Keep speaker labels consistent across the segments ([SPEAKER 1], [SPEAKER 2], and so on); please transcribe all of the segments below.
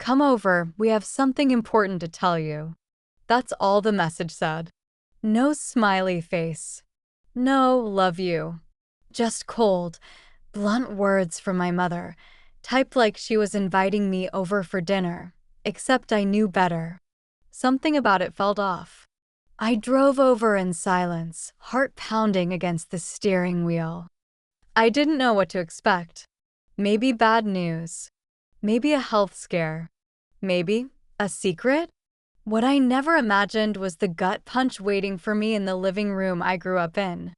[SPEAKER 1] Come over, we have something important to tell you. That's all the message said. No smiley face. No love you. Just cold, blunt words from my mother, typed like she was inviting me over for dinner, except I knew better. Something about it felt off. I drove over in silence, heart pounding against the steering wheel. I didn't know what to expect. Maybe bad news. Maybe a health scare. Maybe a secret? What I never imagined was the gut punch waiting for me in the living room I grew up in.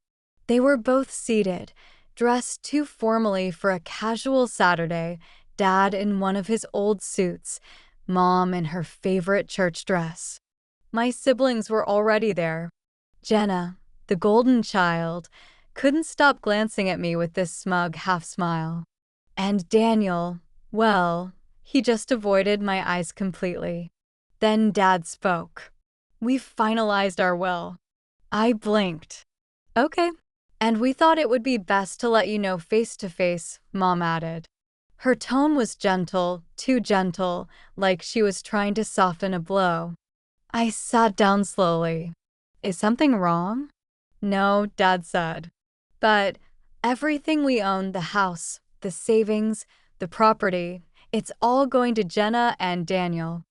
[SPEAKER 1] They were both seated, dressed too formally for a casual Saturday, Dad in one of his old suits, Mom in her favorite church dress. My siblings were already there. Jenna, the golden child, couldn't stop glancing at me with this smug half-smile. And Daniel, well, he just avoided my eyes completely. Then Dad spoke. "We've finalized our will." I blinked. "Okay." "And we thought it would be best to let you know face to face," Mom added. Her tone was gentle, too gentle, like she was trying to soften a blow. I sat down slowly. "Is something wrong?" "No," Dad said. "But everything we own, the house, the savings, the property, it's all going to Jenna and Daniel."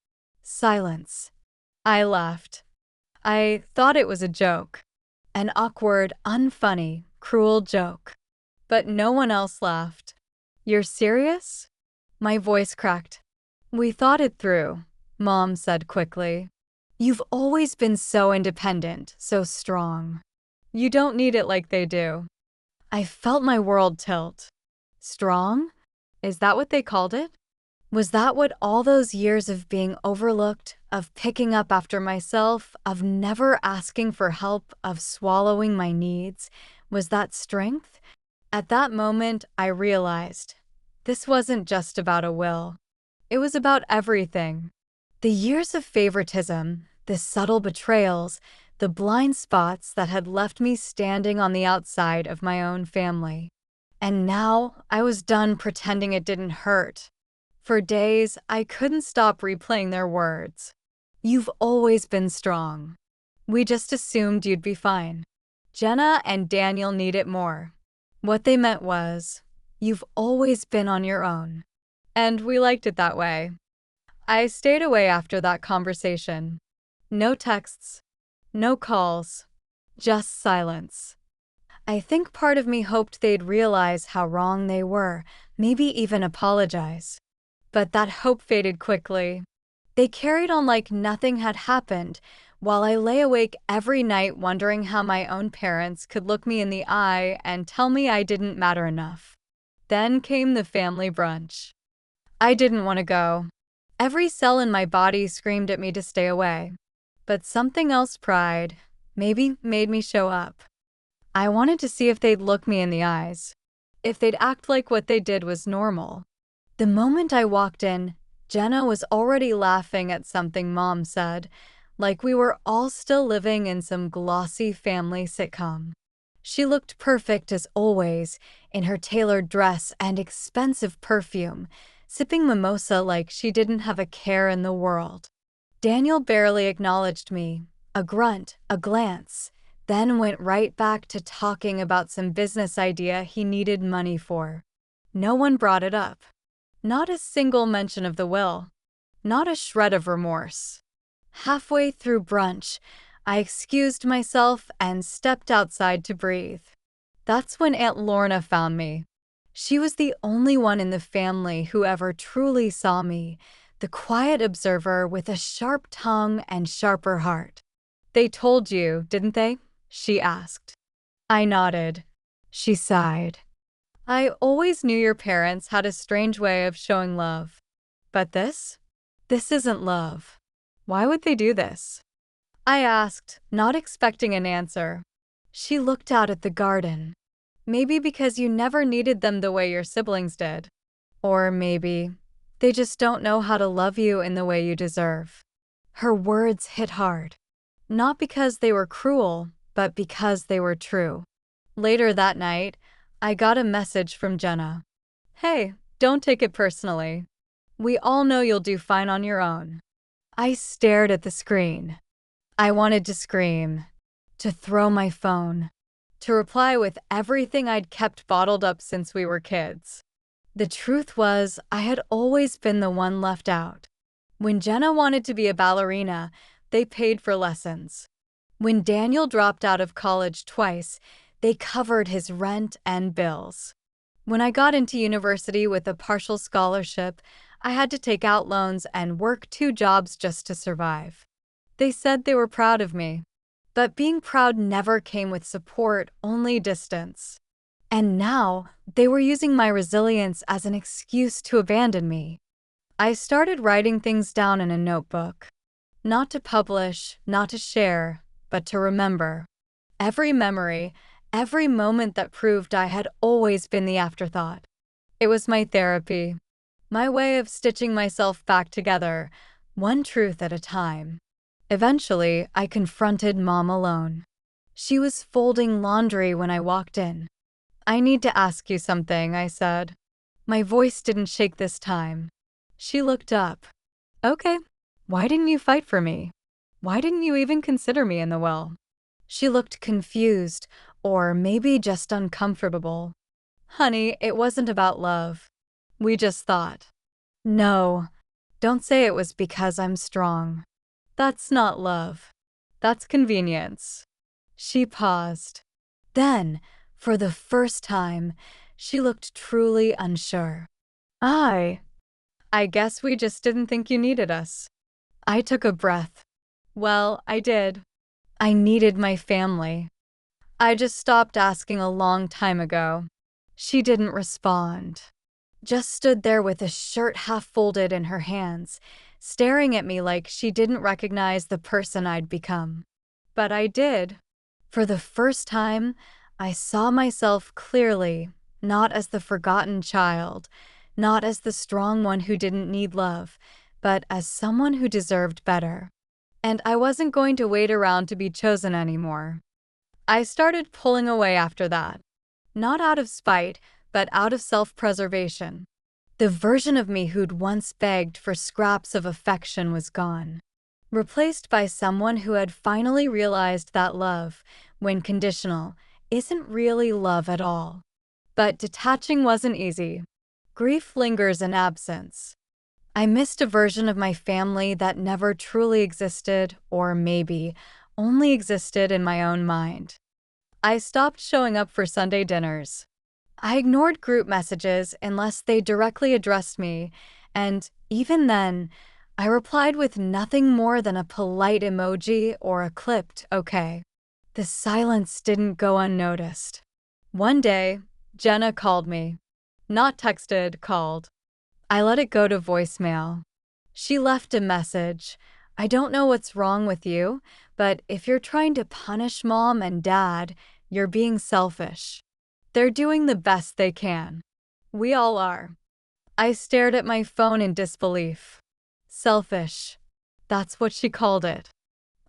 [SPEAKER 1] Silence. I laughed. I thought it was a joke. An awkward, unfunny, cruel joke. But no one else laughed. "You're serious?" My voice cracked. "We thought it through," Mom said quickly. "You've always been so independent, so strong. You don't need it like they do." I felt my world tilt. Strong? Is that what they called it? Was that what all those years of being overlooked, of picking up after myself, of never asking for help, of swallowing my needs, was that strength? At that moment, I realized this wasn't just about a will. It was about everything. The years of favoritism, the subtle betrayals, the blind spots that had left me standing on the outside of my own family. And now I was done pretending it didn't hurt. For days, I couldn't stop replaying their words. "You've always been strong. We just assumed you'd be fine. Jenna and Daniel need it more." What they meant was, "You've always been on your own." And we liked it that way. I stayed away after that conversation. No texts, no calls, just silence. I think part of me hoped they'd realize how wrong they were, maybe even apologize. But that hope faded quickly. They carried on like nothing had happened, while I lay awake every night wondering how my own parents could look me in the eye and tell me I didn't matter enough. Then came the family brunch. I didn't want to go. Every cell in my body screamed at me to stay away. But something else pried, maybe made me show up. I wanted to see if they'd look me in the eyes, if they'd act like what they did was normal. The moment I walked in, Jenna was already laughing at something Mom said, like we were all still living in some glossy family sitcom. She looked perfect as always, in her tailored dress and expensive perfume, sipping mimosa like she didn't have a care in the world. Daniel barely acknowledged me, a grunt, a glance, then went right back to talking about some business idea he needed money for. No one brought it up. Not a single mention of the will. Not a shred of remorse. Halfway through brunch, I excused myself and stepped outside to breathe. That's when Aunt Lorna found me. She was the only one in the family who ever truly saw me, the quiet observer with a sharp tongue and sharper heart. "They told you, didn't they?" she asked. I nodded. She sighed. "I always knew your parents had a strange way of showing love. But this? This isn't love. Why would they do this?" I asked, not expecting an answer. She looked out at the garden. "Maybe because you never needed them the way your siblings did. Or maybe they just don't know how to love you in the way you deserve." Her words hit hard. Not because they were cruel, but because they were true. Later that night, I got a message from Jenna. "Hey, don't take it personally. We all know you'll do fine on your own." I stared at the screen. I wanted to scream, to throw my phone, to reply with everything I'd kept bottled up since we were kids. The truth was, I had always been the one left out. When Jenna wanted to be a ballerina, they paid for lessons. When Daniel dropped out of college twice, they covered his rent and bills. When I got into university with a partial scholarship, I had to take out loans and work 2 jobs just to survive. They said they were proud of me. But being proud never came with support, only distance. And now, they were using my resilience as an excuse to abandon me. I started writing things down in a notebook. Not to publish, not to share, but to remember. Every memory, every moment that proved I had always been the afterthought. It was my therapy. My way of stitching myself back together, one truth at a time. Eventually, I confronted Mom alone. She was folding laundry when I walked in. "I need to ask you something," I said. My voice didn't shake this time. She looked up. "Okay, why didn't you fight for me? Why didn't you even consider me in the will?" She looked confused, or maybe just uncomfortable. "Honey, it wasn't about love. We just thought." "No, don't say it was because I'm strong. That's not love. That's convenience." She paused. Then, for the first time, she looked truly unsure. I guess we just didn't think you needed us." I took a breath. Well, I did. I needed my family. I just stopped asking a long time ago. She didn't respond. Just stood there with a shirt half folded in her hands, staring at me like she didn't recognize the person I'd become. But I did. For the first time, I saw myself clearly, not as the forgotten child, not as the strong one who didn't need love, but as someone who deserved better. And I wasn't going to wait around to be chosen anymore. I started pulling away after that. Not out of spite, but out of self-preservation. The version of me who'd once begged for scraps of affection was gone, replaced by someone who had finally realized that love, when conditional, isn't really love at all. But detaching wasn't easy. Grief lingers in absence. I missed a version of my family that never truly existed, or maybe only existed in my own mind. I stopped showing up for Sunday dinners. I ignored group messages unless they directly addressed me, and even then, I replied with nothing more than a polite emoji or a clipped "okay." The silence didn't go unnoticed. One day, Jenna called me. Not texted, called. I let it go to voicemail. She left a message. "I don't know what's wrong with you, but if you're trying to punish Mom and Dad, you're being selfish. They're doing the best they can. We all are." I stared at my phone in disbelief. Selfish. That's what she called it.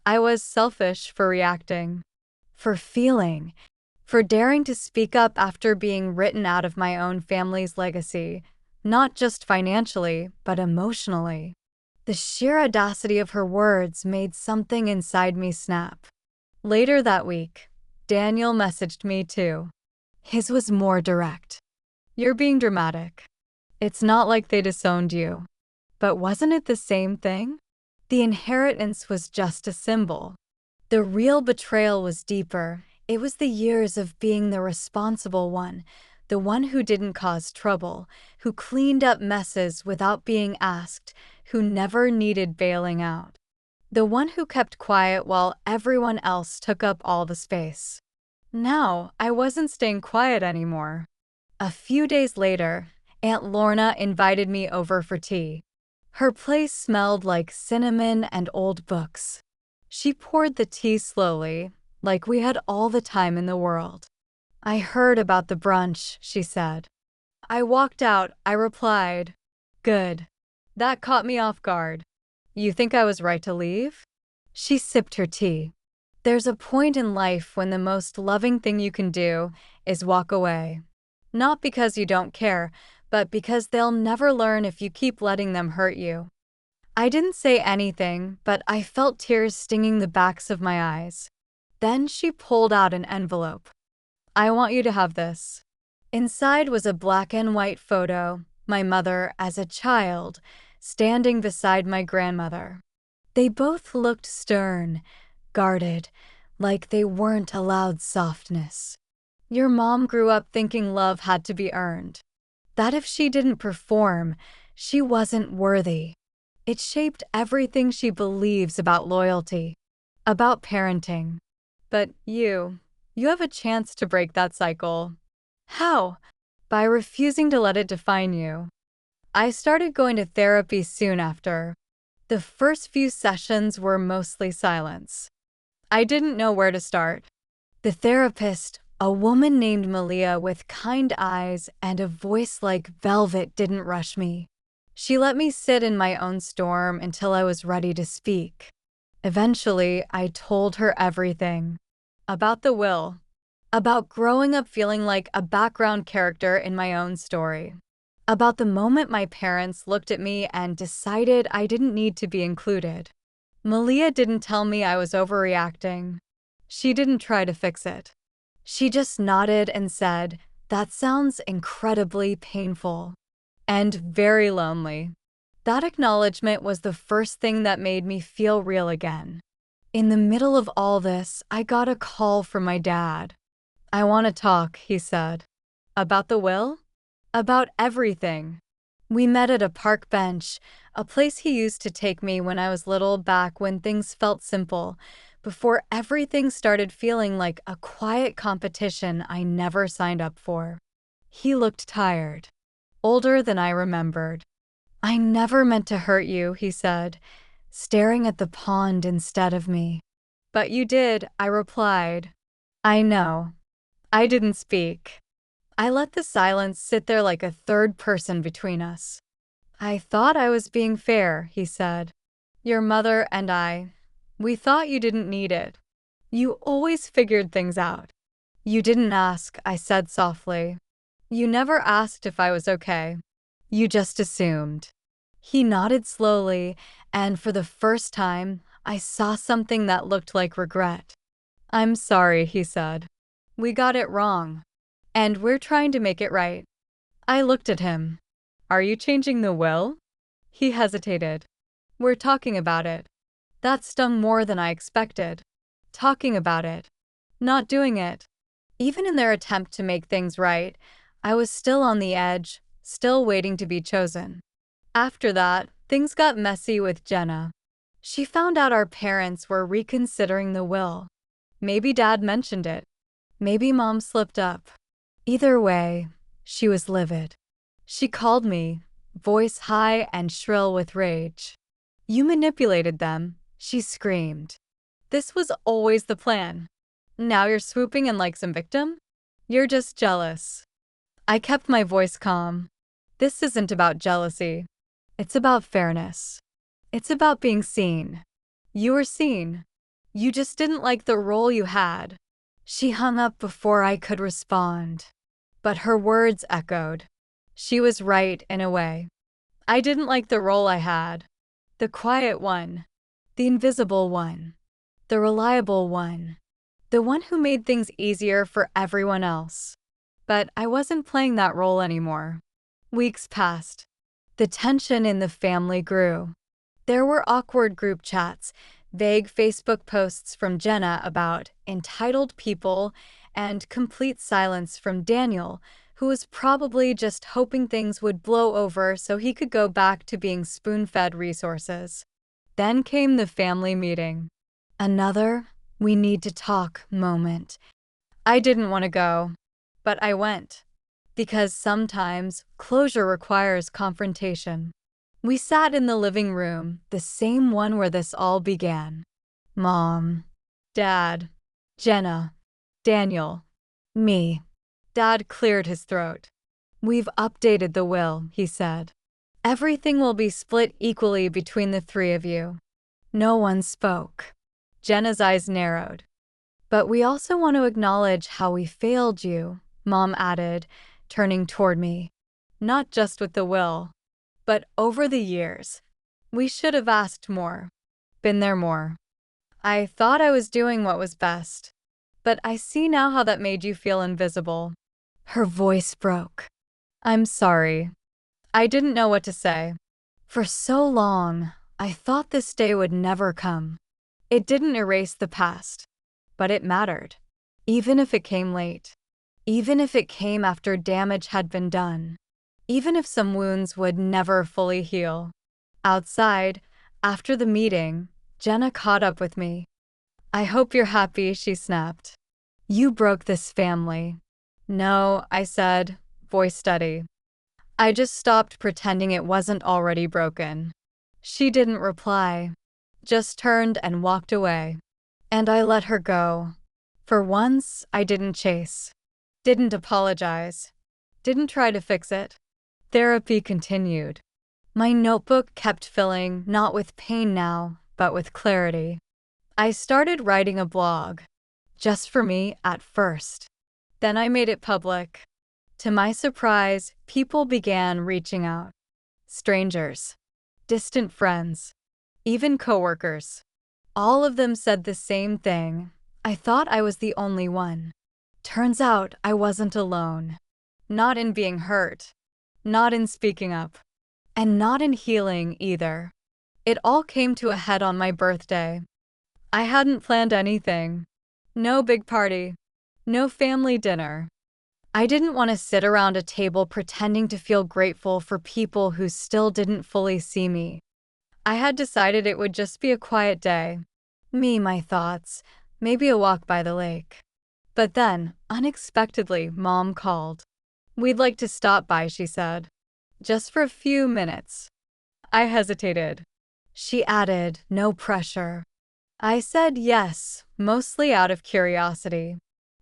[SPEAKER 1] I was selfish for reacting, for feeling, for daring to speak up after being written out of my own family's legacy, not just financially, but emotionally. The sheer audacity of her words made something inside me snap. Later that week, Daniel messaged me too. His was more direct. "You're being dramatic. It's not like they disowned you." But wasn't it the same thing? The inheritance was just a symbol. The real betrayal was deeper. It was the years of being the responsible one, the one who didn't cause trouble, who cleaned up messes without being asked, who never needed bailing out. The one who kept quiet while everyone else took up all the space. Now, I wasn't staying quiet anymore. A few days later, Aunt Lorna invited me over for tea. Her place smelled like cinnamon and old books. She poured the tea slowly, like we had all the time in the world. "I heard about the brunch," she said. I walked out. I replied, "Good." That caught me off guard. "You think I was right to leave?" She sipped her tea. There's a point in life when the most loving thing you can do is walk away. Not because you don't care, but because they'll never learn if you keep letting them hurt you. I didn't say anything, but I felt tears stinging the backs of my eyes. Then she pulled out an envelope. I want you to have this. Inside was a black and white photo, my mother as a child, standing beside my grandmother. They both looked stern, guarded, like they weren't allowed softness. Your mom grew up thinking love had to be earned. That if she didn't perform, she wasn't worthy. It shaped everything she believes about loyalty, about parenting. But you have a chance to break that cycle. How? By refusing to let it define you. I started going to therapy soon after. The first few sessions were mostly silence. I didn't know where to start. The therapist, a woman named Malia with kind eyes and a voice like velvet, didn't rush me. She let me sit in my own storm until I was ready to speak. Eventually, I told her everything. About the will. About growing up feeling like a background character in my own story. About the moment my parents looked at me and decided I didn't need to be included. Malia didn't tell me I was overreacting. She didn't try to fix it. She just nodded and said, "That sounds incredibly painful. And very lonely." That acknowledgement was the first thing that made me feel real again. In the middle of all this, I got a call from my dad. "I want to talk," he said. About the will? About everything. We met at a park bench, a place he used to take me when I was little, back when things felt simple, before everything started feeling like a quiet competition I never signed up for. He looked tired, older than I remembered. "I never meant to hurt you," he said, staring at the pond instead of me. "But you did," I replied. "I know." I didn't speak. I let the silence sit there like a third person between us. "I thought I was being fair," he said. "Your mother and we thought you didn't need it. You always figured things out." "You didn't ask," I said softly. "You never asked if I was okay. You just assumed." He nodded slowly, and for the first time, I saw something that looked like regret. "I'm sorry," he said. "We got it wrong. And we're trying to make it right." I looked at him. "Are you changing the will?" He hesitated. "We're talking about it." That stung more than I expected. Talking about it. Not doing it. Even in their attempt to make things right, I was still on the edge, still waiting to be chosen. After that, things got messy with Jenna. She found out our parents were reconsidering the will. Maybe Dad mentioned it. Maybe Mom slipped up. Either way, she was livid. She called me, voice high and shrill with rage. "You manipulated them," she screamed. "This was always the plan. Now you're swooping in like some victim? You're just jealous." I kept my voice calm. "This isn't about jealousy. It's about fairness. It's about being seen. You were seen. You just didn't like the role you had." She hung up before I could respond. But her words echoed. She was right in a way. I didn't like the role I had. The quiet one. The invisible one. The reliable one. The one who made things easier for everyone else. But I wasn't playing that role anymore. Weeks passed. The tension in the family grew. There were awkward group chats, vague Facebook posts from Jenna about entitled people, and complete silence from Daniel, who was probably just hoping things would blow over so he could go back to being spoon-fed resources. Then came the family meeting. Another "we need to talk" moment. I didn't want to go, but I went. Because sometimes closure requires confrontation. We sat in the living room, the same one where this all began. Mom, Dad, Jenna, Daniel, me. Dad cleared his throat. "We've updated the will," he said. "Everything will be split equally between the three of you." No one spoke. Jenna's eyes narrowed. "But we also want to acknowledge how we failed you," Mom added, turning toward me. not just with the will, but over the years. We should have asked more, been there more. I thought I was doing what was best, but I see now how that made you feel invisible. Her voice broke. I'm sorry. I didn't know what to say. For so long, I thought this day would never come. It didn't erase the past, but it mattered. Even if it came late. Even if it came after damage had been done. Even if some wounds would never fully heal. Outside, after the meeting, Jenna caught up with me. I hope you're happy, she snapped. You broke this family. No, I said, voice steady. I just stopped pretending it wasn't already broken. She didn't reply, just turned and walked away. And I let her go. For once, I didn't chase. Didn't apologize. Didn't try to fix it. Therapy continued. My notebook kept filling, not with pain now, but with clarity. I started writing a blog. Just for me at first. Then I made it public. To my surprise, people began reaching out. Strangers. Distant friends. Even coworkers. All of them said the same thing. I thought I was the only one. Turns out I wasn't alone. Not in being hurt. Not in speaking up. And not in healing either. It all came to a head on my birthday. I hadn't planned anything. No big party. No family dinner. I didn't want to sit around a table pretending to feel grateful for people who still didn't fully see me. I had decided it would just be a quiet day. Me, my thoughts, maybe a walk by the lake. But then, unexpectedly, Mom called. We'd like to stop by, she said. Just for a few minutes. I hesitated. She added, no pressure. I said yes, mostly out of curiosity.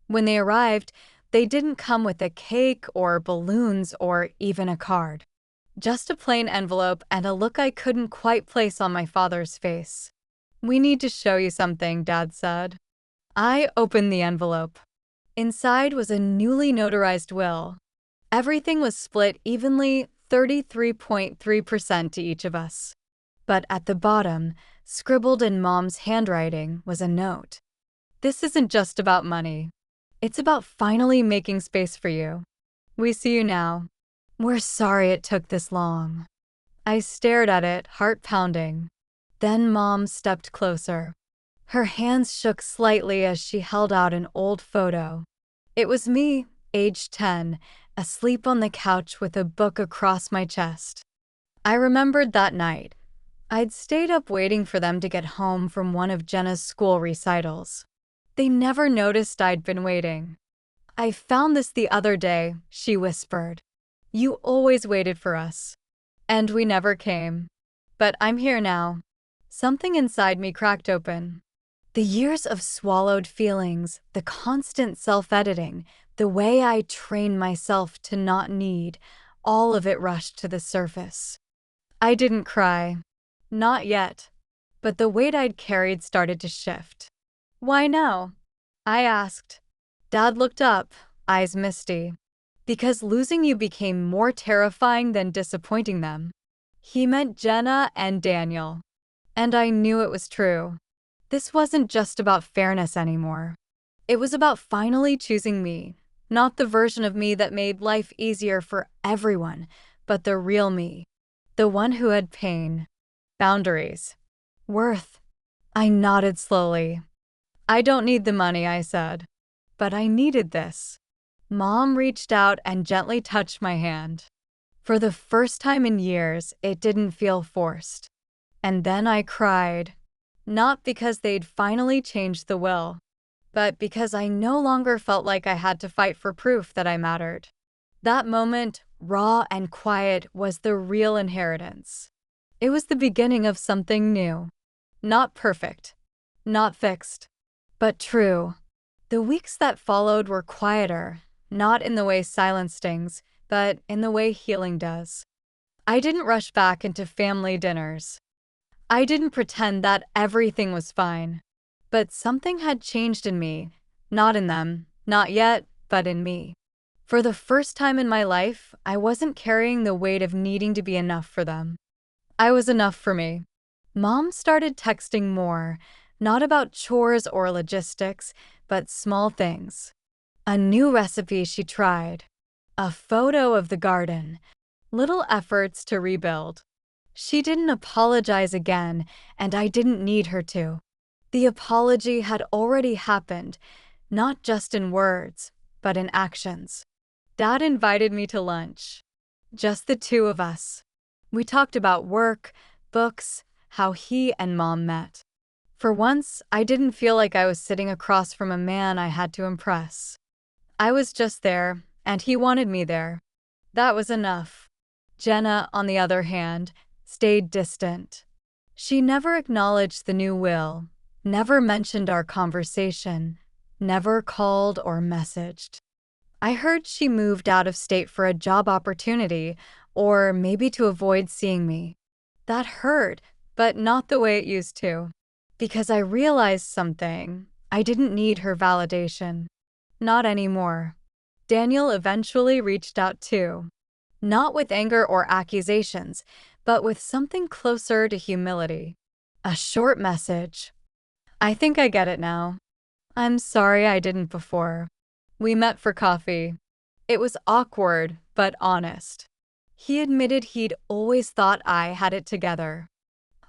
[SPEAKER 1] When they arrived, they didn't come with a cake or balloons or even a card. Just a plain envelope and a look I couldn't quite place on my father's face. We need to show you something, Dad said. I opened the envelope. Inside was a newly notarized will. Everything was split evenly, 33.3% to each of us. But at the bottom, scribbled in Mom's handwriting, was a note. This isn't just about money. It's about finally making space for you. We see you now. We're sorry it took this long. I stared at it, heart pounding. Then Mom stepped closer. Her hands shook slightly as she held out an old photo. It was me, age 10, asleep on the couch with a book across my chest. I remembered that night. I'd stayed up waiting for them to get home from one of Jenna's school recitals. They never noticed I'd been waiting. I found this the other day, she whispered. You always waited for us. And we never came. But I'm here now. Something inside me cracked open. The years of swallowed feelings, the constant self-editing, the way I trained myself to not need, all of it rushed to the surface. I didn't cry. Not yet. But the weight I'd carried started to shift. Why now? I asked. Dad looked up, eyes misty. Because losing you became more terrifying than disappointing them. He meant Jenna and Daniel. And I knew it was true. This wasn't just about fairness anymore. It was about finally choosing me, not the version of me that made life easier for everyone, but the real me. The one who had pain, boundaries, worth. I nodded slowly. I don't need the money, I said. But I needed this. Mom reached out and gently touched my hand. For the first time in years, it didn't feel forced. And then I cried. Not because they'd finally changed the will, but because I no longer felt like I had to fight for proof that I mattered. That moment, raw and quiet, was the real inheritance. It was the beginning of something new. Not perfect, not fixed, but true. The weeks that followed were quieter, not in the way silence stings, but in the way healing does. I didn't rush back into family dinners. I didn't pretend that everything was fine. But something had changed in me, not in them, not yet, but in me. For the first time in my life, I wasn't carrying the weight of needing to be enough for them. I was enough for me. Mom started texting more, not about chores or logistics, but small things. A new recipe she tried, a photo of the garden, little efforts to rebuild. She didn't apologize again, and I didn't need her to. The apology had already happened, not just in words, but in actions. Dad invited me to lunch. Just the two of us. We talked about work, books, how he and Mom met. For once, I didn't feel like I was sitting across from a man I had to impress. I was just there, and he wanted me there. That was enough. Jenna, on the other hand, stayed distant. She never acknowledged the new will, never mentioned our conversation, never called or messaged. I heard she moved out of state for a job opportunity, or maybe to avoid seeing me. That hurt, but not the way it used to. Because I realized something. I didn't need her validation. Not anymore. Daniel eventually reached out too. Not with anger or accusations, but with something closer to humility. A short message. I think I get it now. I'm sorry I didn't before. We met for coffee. It was awkward, but honest. He admitted he'd always thought I had it together.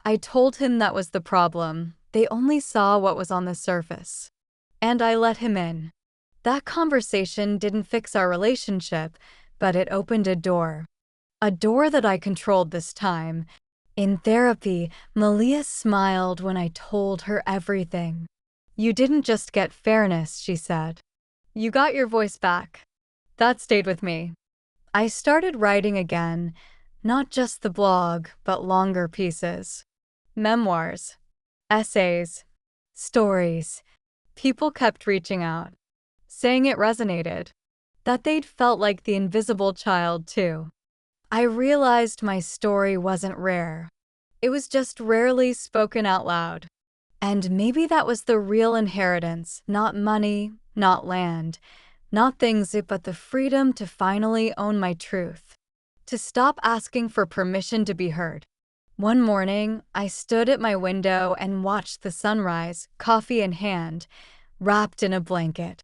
[SPEAKER 1] I told him that was the problem. They only saw what was on the surface. And I let him in. That conversation didn't fix our relationship, but it opened a door. A door that I controlled this time. In therapy, Malia smiled when I told her everything. You didn't just get fairness, she said. You got your voice back. That stayed with me. I started writing again, not just the blog, but longer pieces. Memoirs, essays, stories. People kept reaching out, saying it resonated, that they'd felt like the invisible child too. I realized my story wasn't rare. It was just rarely spoken out loud. And maybe that was the real inheritance, not money, not land, not things, but the freedom to finally own my truth. To stop asking for permission to be heard. One morning, I stood at my window and watched the sunrise, coffee in hand, wrapped in a blanket.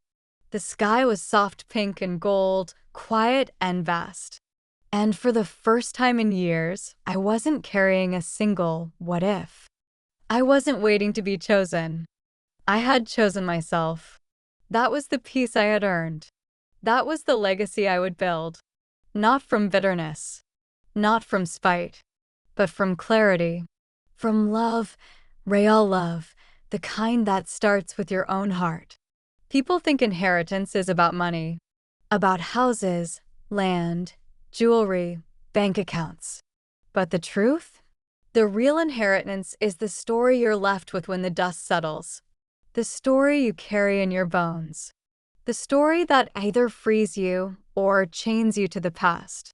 [SPEAKER 1] The sky was soft pink and gold, quiet and vast. And for the first time in years, I wasn't carrying a single what if. I wasn't waiting to be chosen. I had chosen myself. That was the peace I had earned. That was the legacy I would build. Not from bitterness, not from spite, but from clarity, from love, real love, the kind that starts with your own heart. People think inheritance is about money, about houses, land, jewelry, bank accounts. But the truth? The real inheritance is the story you're left with when the dust settles. The story you carry in your bones. The story that either frees you or chains you to the past.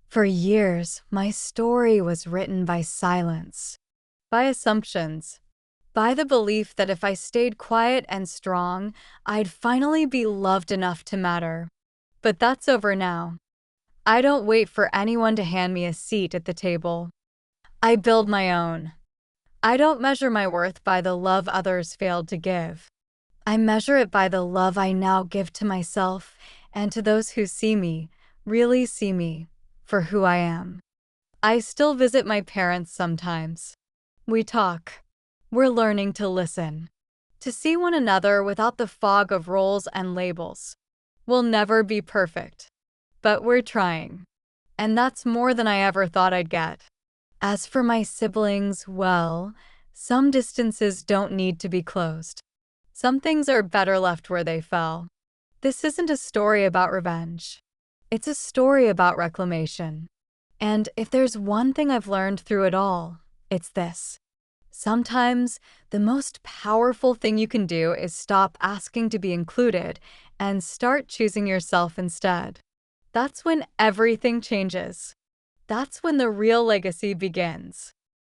[SPEAKER 1] For years, my story was written by silence, by assumptions, by the belief that if I stayed quiet and strong, I'd finally be loved enough to matter. But that's over now. I don't wait for anyone to hand me a seat at the table. I build my own. I don't measure my worth by the love others failed to give. I measure it by the love I now give to myself and to those who see me, really see me, for who I am. I still visit my parents sometimes. We talk. We're learning to listen, to see one another without the fog of roles and labels. We'll never be perfect, but we're trying. And that's more than I ever thought I'd get. As for my siblings, well, some distances don't need to be closed. Some things are better left where they fell. This isn't a story about revenge. It's a story about reclamation. And if there's one thing I've learned through it all, it's this. Sometimes the most powerful thing you can do is stop asking to be included and start choosing yourself instead. That's when everything changes. That's when the real legacy begins.